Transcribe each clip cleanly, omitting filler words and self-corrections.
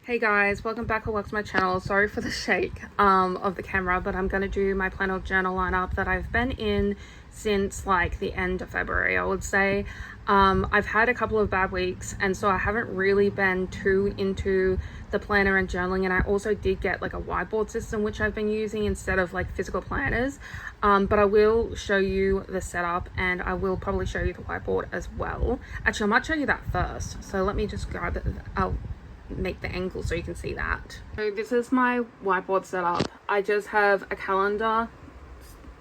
Hey guys, welcome back or welcome to my channel. Sorry for the shake of the camera, but I'm going to do my planner journal lineup that I've been in since like the end of February, I would say. I've had a couple of bad weeks, and so I haven't really been too into the planner and journaling, and I also did get like a whiteboard system which I've been using instead of like physical planners. But I will show you the setup, and I will probably show you the whiteboard as well. Actually, I might show you that first, so let me just grab it. I'll make the angle so you can see that. So this is my whiteboard setup. I just have a calendar,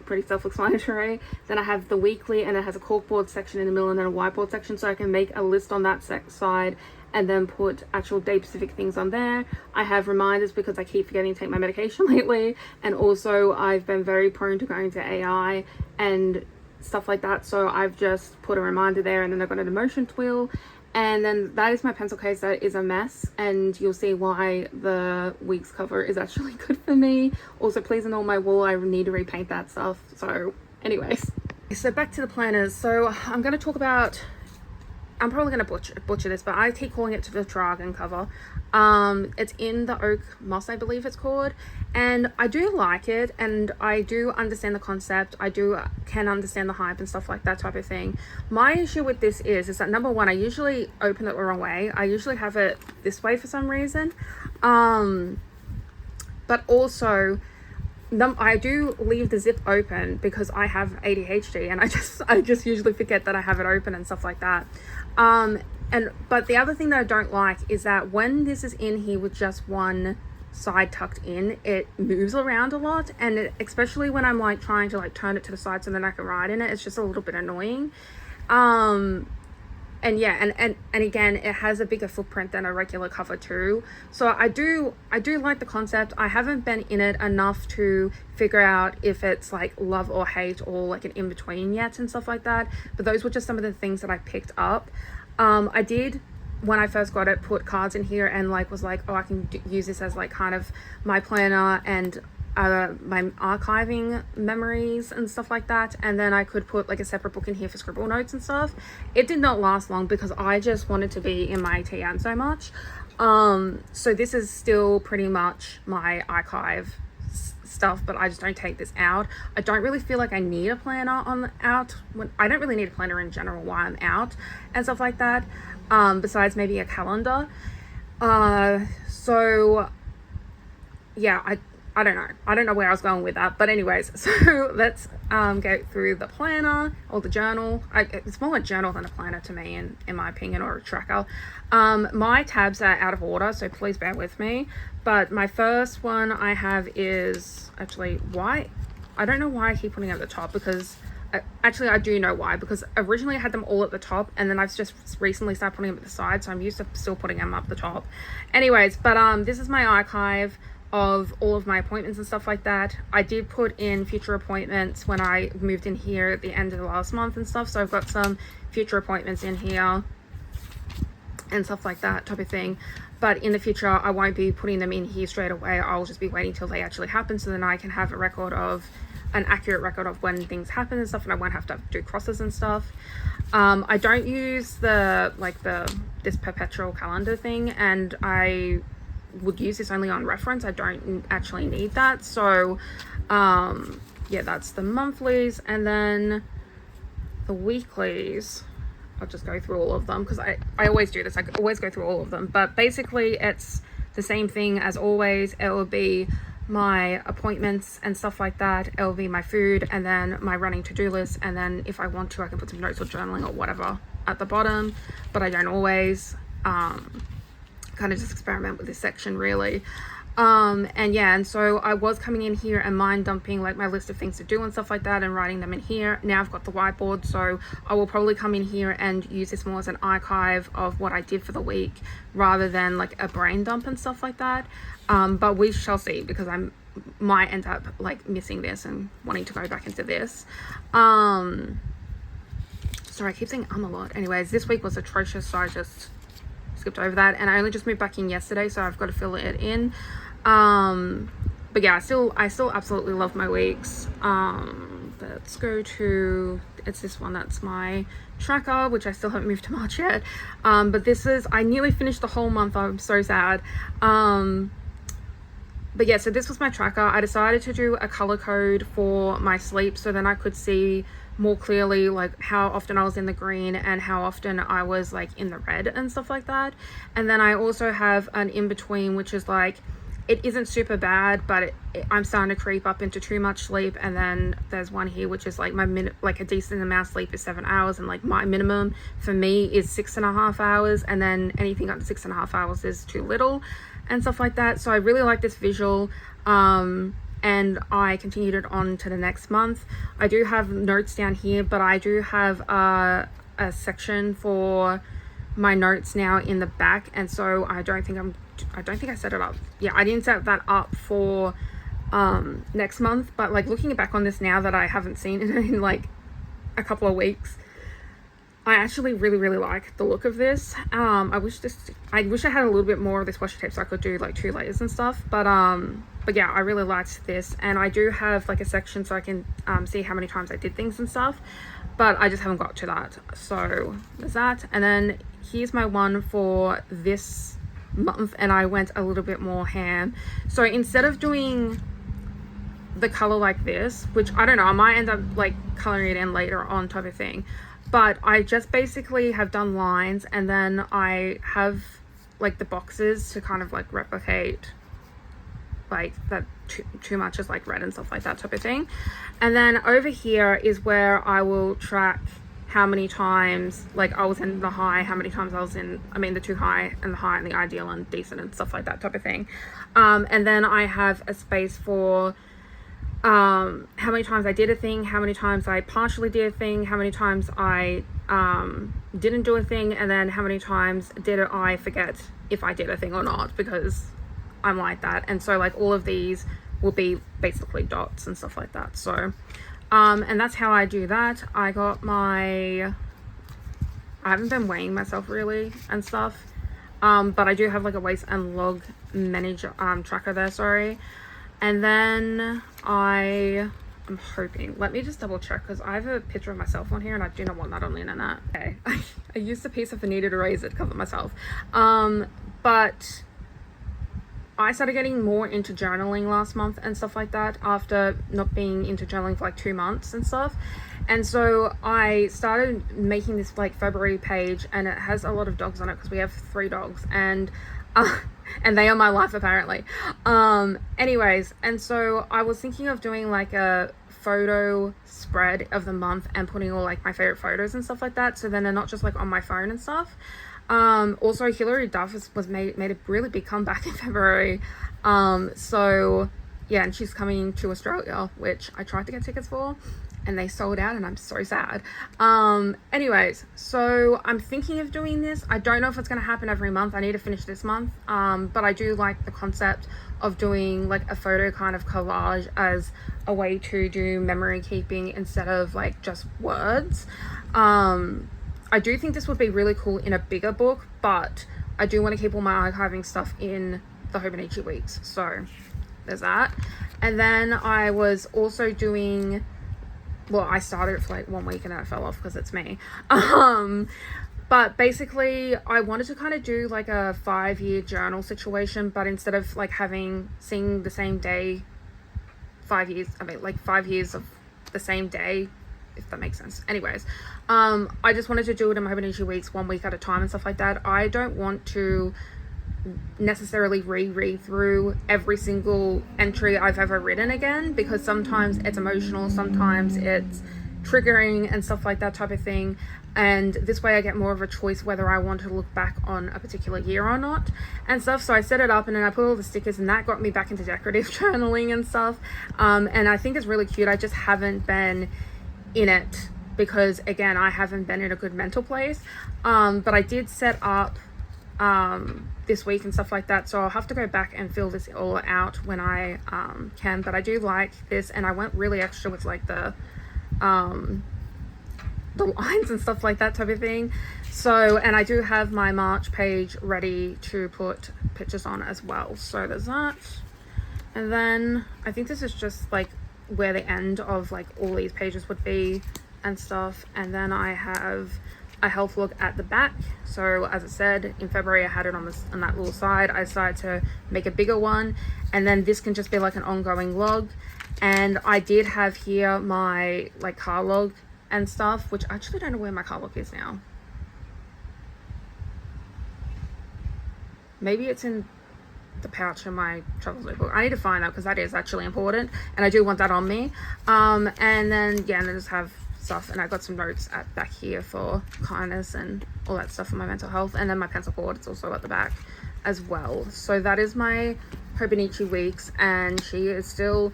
pretty self-explanatory. Then I have the weekly, and it has a corkboard section in the middle and then a whiteboard section, so I can make a list on that side and then put actual day specific things on there. I have reminders because I keep forgetting to take my medication lately, and also I've been very prone to going to AI and stuff like that, so I've just put a reminder there, and then I've got an emotion wheel. And then that is my pencil case. That is a mess, and you'll see why the week's cover is actually good for me. Also, please ignore my wall. I need to repaint that stuff. So anyways, so back to the planners. So I'm going to talk about, I'm probably going to butcher this, but I keep calling it the Dragon cover. It's in the oak moss, I believe it's called, and I do like it, and I do understand the concept. I can understand the hype and stuff like that type of thing. My issue with this is that number one, I usually open it the wrong way. I usually have it this way for some reason, but also I do leave the zip open because I have ADHD, and I just usually forget that I have it open and stuff like that. But the other thing that I don't like is that when this is in here with just one side tucked in, it moves around a lot, and especially when I'm like trying to like turn it to the side so then I can write in it, it's just a little bit annoying. And yeah, and again, it has a bigger footprint than a regular cover too. So I do like the concept. I haven't been in it enough to figure out if it's like love or hate or like an in-between yet and stuff like that. But those were just some of the things that I picked up. I did, when I first got it, put cards in here and like was like, oh, I can use this as like kind of my planner and my archiving memories and stuff like that, and then I could put like a separate book in here for scribble notes and stuff. It did not last long because I just wanted to be in my TN so much. So this is still pretty much my archive stuff, but I just don't take this out. I don't really feel like I need a planner I don't really need a planner in general while I'm out and stuff like that, besides maybe a calendar. So yeah, I don't know where I was going with that, but anyways, so let's go through the planner or the journal. It's more a journal than a planner to me, in my opinion, or a tracker. My tabs are out of order, so please bear with me. But my first one I have is actually why. I don't know why I keep putting it at the top, because actually I do know why, because originally I had them all at the top, and then I've just recently started putting them at the side, so I'm used to still putting them up the top. Anyways, but this is my archive of all of my appointments and stuff like that. I did put in future appointments when I moved in here at the end of the last month and stuff, so I've got some future appointments in here and stuff like that type of thing. But in the future, I won't be putting them in here straight away. I'll just be waiting till they actually happen, so then I can have an accurate record of when things happen and stuff, and I won't have to do crosses and stuff. I don't use this perpetual calendar thing, and I would use this only on reference. I don't actually need that. So yeah, that's the monthlies, and then the weeklies, I'll just go through all of them because I always do this. I always go through all of them, but basically it's the same thing as always. It will be my appointments and stuff like that. It will be my food, and then my running to-do list, and then if I want to, I can put some notes or journaling or whatever at the bottom, but I don't always. Kind of just experiment with this section really. And yeah, and so I was coming in here and mind dumping like my list of things to do and stuff like that, and writing them in here. Now I've got the whiteboard, so I will probably come in here and use this more as an archive of what I did for the week rather than like a brain dump and stuff like that. But we shall see, because I might end up like missing this and wanting to go back into this. Sorry, I keep saying a lot. Anyways, this week was atrocious, so I just skipped over that, and I only just moved back in yesterday, so I've got to fill it in. But yeah, I still absolutely love my weeks. let's go to, it's this one, that's my tracker, which I still haven't moved to March yet. But this is, I nearly finished the whole month. I'm so sad. But yeah, so this was my tracker. I decided to do a color code for my sleep so then I could see more clearly like how often I was in the green and how often I was like in the red and stuff like that. And then I also have an in between, which is like, it isn't super bad, but I'm starting to creep up into too much sleep. And then there's one here, which is like my like a decent amount of sleep is 7 hours. And like my minimum for me is 6.5 hours. And then anything under 6.5 hours is too little and stuff like that. So I really like this visual. And I continued it on to the next month. I do have notes down here, but I do have a section for my notes now in the back. And so I don't think I set it up. Yeah, I didn't set that up for next month, but like looking back on this now that I haven't seen it in like a couple of weeks, I actually really like the look of this. I wish I had a little bit more of this washi tape so I could do like 2 layers and stuff, but yeah, I really liked this. And I do have like a section so I can see how many times I did things and stuff, but I just haven't got to that. So there's that. And then here's my one for this month, and I went a little bit more ham. So instead of doing the color like this, which I don't know, I might end up like coloring it in later on type of thing, but I just basically have done lines, and then I have like the boxes to kind of like replicate like that too much is like red and stuff like that type of thing. And then over here is where I will track how many times like I was in the high, how many times I was in, the too high and the high and the ideal and decent and stuff like that type of thing. And then I have a space for how many times I did a thing, how many times I partially did a thing, how many times I didn't do a thing, and then how many times did I forget if I did a thing or not, because I'm like that. And so like all of these will be basically dots and stuff like that. So and that's how I do that. I haven't been weighing myself really and stuff, but I do have like a waist and log manager tracker there, sorry. And then I'm hoping, let me just double check, because I have a picture of myself on here and I do not want that on the internet. Okay, I used a piece of a kneaded eraser to cover myself, but I started getting more into journaling last month and stuff like that after not being into journaling for like 2 months and stuff. And so I started making this like February page, and it has a lot of dogs on it because we have 3 dogs, and they are my life apparently. Anyways, and so I was thinking of doing like a photo spread of the month and putting all like my favorite photos and stuff like that, so then they're not just like on my phone and stuff. Also Hilary Duff was made a really big comeback in February. So yeah, and she's coming to Australia, which I tried to get tickets for and they sold out, and I'm so sad. Anyways, so I'm thinking of doing this. I don't know if it's going to happen every month. I need to finish this month. But I do like the concept of doing like a photo kind of collage as a way to do memory keeping instead of like just words. I do think this would be really cool in a bigger book, but I do want to keep all my archiving stuff in the Hobonichi weeks. So there's that. And then I was also doing, well, I started it for like 1 week and then I fell off because it's me. But basically I wanted to kind of do like a 5-year journal situation, but instead of like seeing the same day 5 years, like 5 years of the same day, if that makes sense. Anyways, I just wanted to do it in my Hobonichi weeks 1 week at a time and stuff like that. I don't want to necessarily reread through every single entry I've ever written again, because sometimes it's emotional, sometimes it's triggering and stuff like that type of thing. And this way I get more of a choice whether I want to look back on a particular year or not and stuff. So I set it up and then I put all the stickers, and that got me back into decorative journaling and stuff. And I think it's really cute. I just haven't been in it because again, I haven't been in a good mental place. But I did set up this week and stuff like that, so I'll have to go back and fill this all out when I can. But I do like this, and I went really extra with like the lines and stuff like that type of thing. So, and I do have my March page ready to put pictures on as well. So there's that. And then I think this is just like where the end of like all these pages would be and stuff. And then I have a health log at the back. So as I said, in February I had it on this, on that little side. I decided to make a bigger one, and then this can just be like an ongoing log. And I did have here my like car log and stuff, which I actually don't know where my car log is now. Maybe it's in the pouch in my travel notebook. I need to find that because that is actually important, and I do want that on me. And then yeah, and I just have stuff, and I got some notes at back here for kindness and all that stuff for my mental health, and then my pencil cord, it's also at the back as well. So that is my Hobonichi weeks, and she's still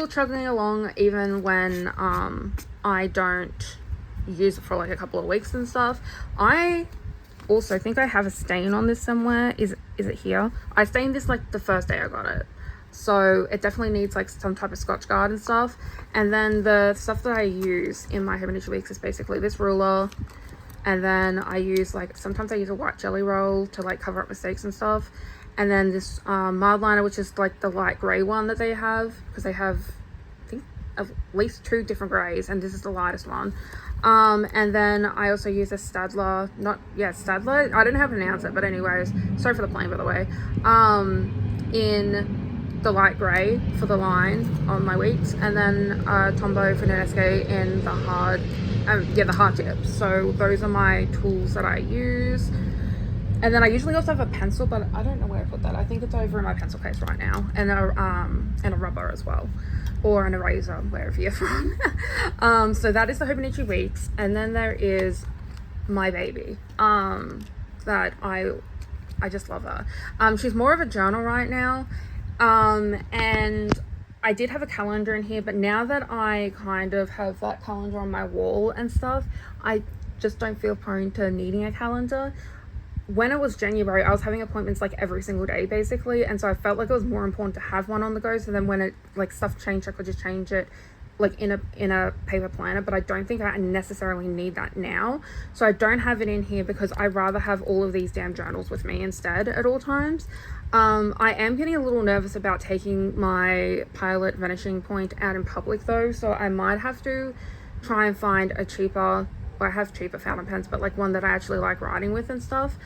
chugging along even when I don't use it for like a couple of weeks and stuff. I also think I have a stain on this somewhere. Is it here? I stained this like the first day I got it, so it definitely needs like some type of Scotch Guard and stuff. And then the stuff that I use in my Hobonichi weeks is basically this ruler, and then I use like, sometimes I use a white jelly roll to like cover up mistakes and stuff, and then this mild liner, which is like the light gray one that they have, because they have I think at least 2 different grays, and this is the lightest one. And then I also use a Stadler, Stadler, I don't know how to pronounce it, but anyways, sorry for the plane by the way, in the light grey for the line on my weeks, and then Tombow for Nanesque in the hard, the hard tips. So those are my tools that I use. And then I usually also have a pencil, but I don't know where I put that. I think it's over in my pencil case right now, and a rubber as well, or an eraser, wherever you're from. So that is the Hobonichi weeks. And then there is my baby, that I just love her. She's more of a journal right now, and I did have a calendar in here, but now that I kind of have that calendar on my wall and stuff, I just don't feel prone to needing a calendar. When it was January, I was having appointments like every single day basically, and so I felt like it was more important to have one on the go, so then when it like stuff changed, I could just change it like in a paper planner. But I don't think I necessarily need that now, so I don't have it in here because I'd rather have all of these damn journals with me instead at all times. I am getting a little nervous about taking my Pilot vanishing point out in public though, so I might have to try and find a cheaper, I have cheaper fountain pens, but like one that I actually like writing with and stuff,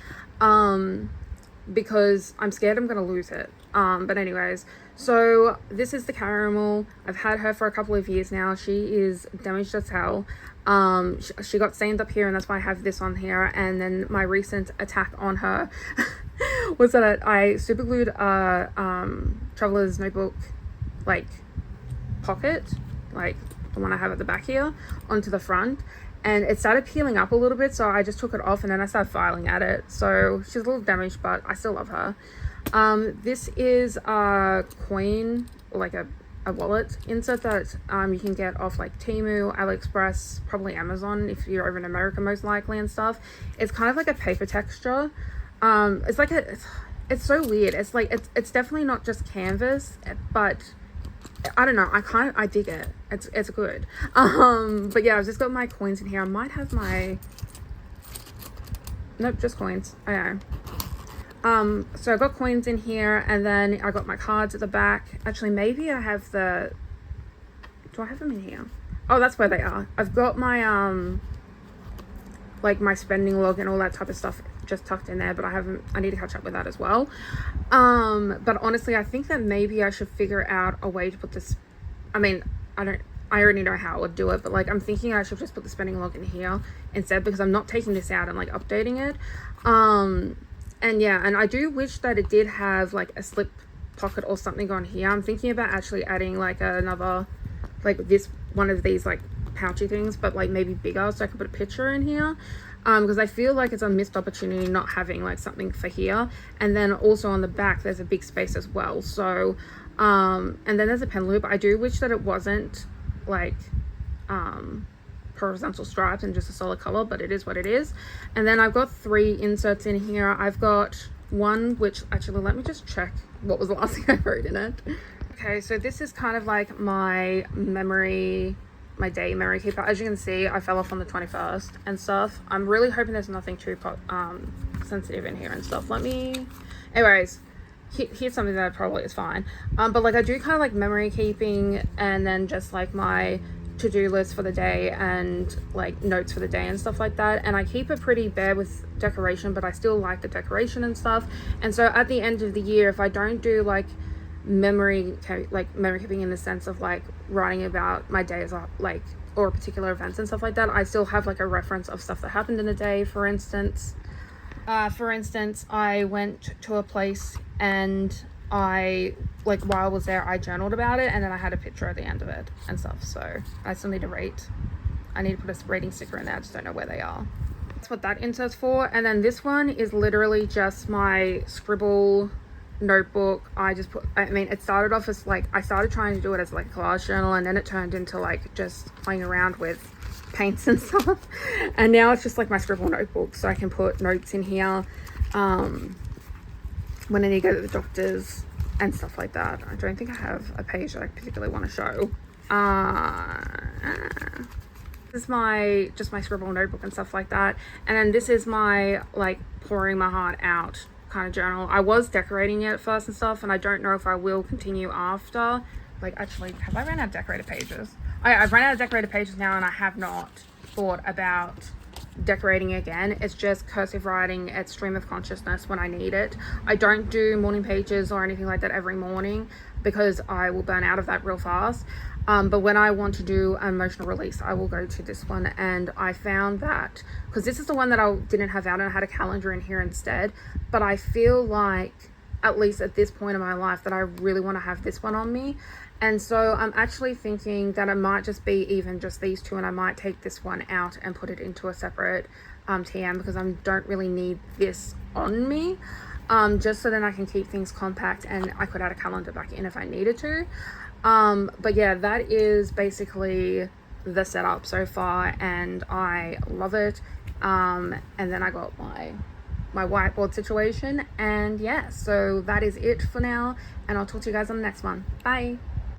because I'm scared I'm gonna lose it. But anyways, so this is the caramel. I've had her for a couple of years now. She is damaged as hell. She got stained up here, and that's why I have this on here. And then my recent attack on her was that I super glued a traveler's notebook like pocket, like the one I have at the back here, onto the front, and it started peeling up a little bit, so I just took it off, and then I started filing at it. So she's a little damaged, but I still love her. This is a coin, like a wallet insert that you can get off like Temu, AliExpress, probably Amazon if you're over in America most likely and stuff. It's kind of like a paper texture. It's like it's so weird. It's like it's definitely not just canvas, but I don't know, I dig it. It's good. But yeah, I've just got my coins in here. I might have my, nope, just coins. I know. So I've got coins in here, and then I got my cards at the back. Actually, maybe I have do I have them in here? Oh, that's where they are. I've got my like my spending log and all that type of stuff just tucked in there, but I need to catch up with that as well. But honestly, I think that maybe I should figure out a way to put this, I mean, I already know how I would do it, but like I'm thinking I should just put the spending log in here instead, because I'm not taking this out and like updating it. And yeah, and I do wish that it did have like a slip pocket or something on here. I'm thinking about actually adding like another, like one of these like pouchy things, but like maybe bigger, so I could put a picture in here, because I feel like it's a missed opportunity not having like something for here. And then also on the back there's a big space as well, so and then there's a pen loop. I do wish that it wasn't like horizontal stripes and just a solid color, but it is what it is. And then I've got 3 inserts in here. I've got one, which actually, let me just check what was the last thing I wrote in it. Okay, so this is kind of like my day memory keeper. As you can see, I fell off on the 21st and stuff. I'm really hoping there's nothing too sensitive in here and stuff. Anyways, here's something that probably is fine. But like I do kind of like memory keeping, and then just like my to-do list for the day and like notes for the day and stuff like that, and I keep it pretty bare with decoration, but I still like the decoration and stuff. And so at the end of the year, if I don't do like memory keeping in the sense of like writing about my days like or particular events and stuff like that, I still have like a reference of stuff that happened in the day. For instance, I went to a place and I, like, while I was there, I journaled about it, and then I had a picture at the end of it and stuff. So I still need to rate. I need to put a rating sticker in there. I just don't know where they are. That's what that insert's for. And then this one is literally just my scribble notebook. It started off as like, I started trying to do it as like a collage journal, and then it turned into like just playing around with paints and stuff, and now it's just like my scribble notebook, so I can put notes in here when I need to go to the doctors and stuff like that. I don't think I have a page that I particularly want to show. This is my scribble notebook and stuff like that. And then this is my like pouring my heart out kind of journal. I was decorating it at first and stuff, and I don't know if I will continue after. Like, actually, have I ran out of decorated pages? I've run out of decorated pages now, and I have not thought about decorating again. It's just cursive writing at stream of consciousness when I need it. I don't do morning pages or anything like that every morning because I will burn out of that real fast. But when I want to do an emotional release, I will go to this one. And I found that, because this is the one that I didn't have out and I had a calendar in here instead, but I feel like, at least at this point in my life, that I really want to have this one on me. And so I'm actually thinking that it might just be even just these two, and I might take this one out and put it into a separate TM, because I don't really need this on me, just so then I can keep things compact, and I could add a calendar back in if I needed to. But yeah, that is basically the setup so far, and I love it. And then I got my whiteboard situation, and yeah, so that is it for now, and I'll talk to you guys on the next one. Bye.